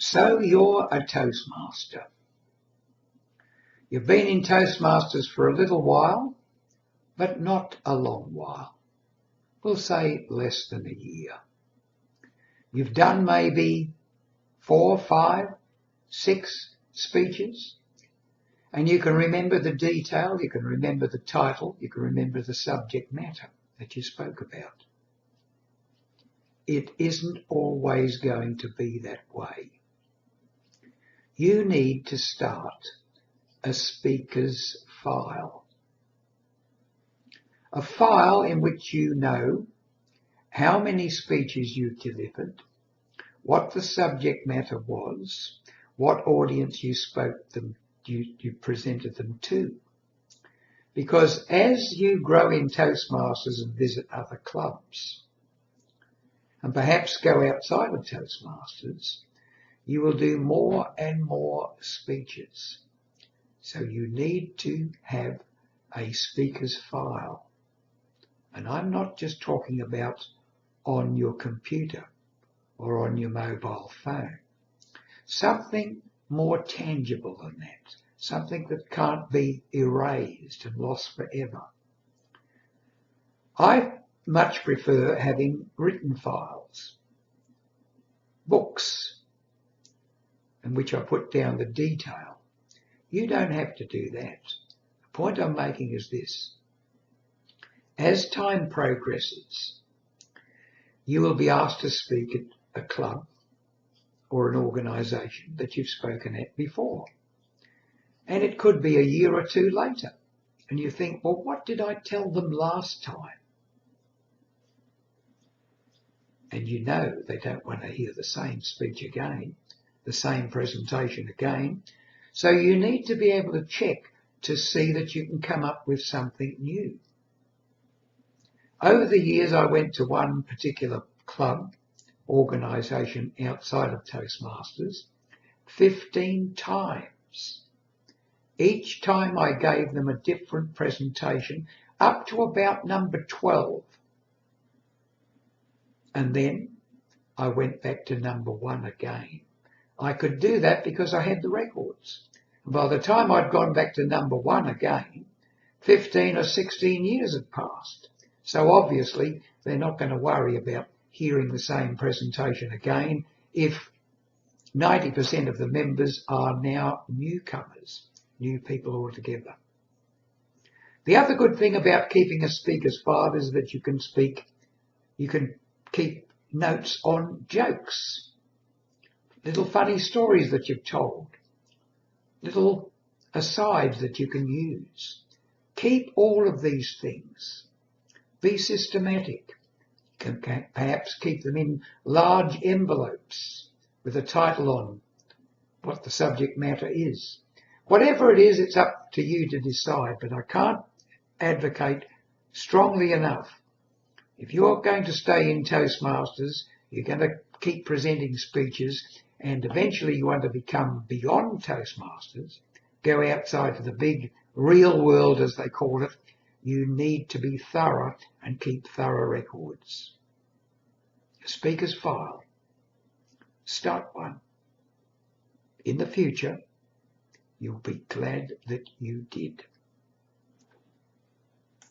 So you're a Toastmaster. You've been in Toastmasters for a little while, but not a long while. We'll say less than a year. You've done maybe 4, 5, 6 speeches, and you can remember the detail, you can remember the title, you can remember the subject matter that you spoke about. It isn't always going to be that way. You need to start a speaker's file. A file in which you know how many speeches you've delivered, what the subject matter was, what audience you you presented them to. Because as you grow in Toastmasters and visit other clubs, and perhaps go outside of Toastmasters, you will do more and more speeches. So you need to have a speaker's file. And I'm not just talking about on your computer or on your mobile phone. Something more tangible than that. Something that can't be erased and lost forever. I much prefer having written files, books, in which I put down the detail. You don't have to do that. The point I'm making is this. As time progresses, you will be asked to speak at a club or an organisation that you've spoken at before. And it could be a year or two later. And you think, well, what did I tell them last time? And you know they don't want to hear the same speech again, the same presentation again. So you need to be able to check to see that you can come up with something new. Over the years, I went to one particular club, organisation outside of Toastmasters, 15 times. Each time I gave them a different presentation, up to about number 12. And then I went back to number 1 again. I could do that because I had the records. And by the time I'd gone back to number 1 again, 15 or 16 years had passed. So obviously they're not going to worry about hearing the same presentation again if 90% of the members are now newcomers, new people altogether. The other good thing about keeping a speaker's file is that you can keep notes on jokes, little funny stories that you've told, little asides that you can use. Keep all of these things. Be systematic. You can perhaps keep them in large envelopes with a title on what the subject matter is. Whatever it is, it's up to you to decide, but I can't advocate strongly enough. If you're going to stay in Toastmasters, you're going to keep presenting speeches, and eventually you want to become beyond Toastmasters, go outside to the big real world, as they call it, you need to be thorough and keep thorough records. A speaker's file. Start one. In the future, you'll be glad that you did.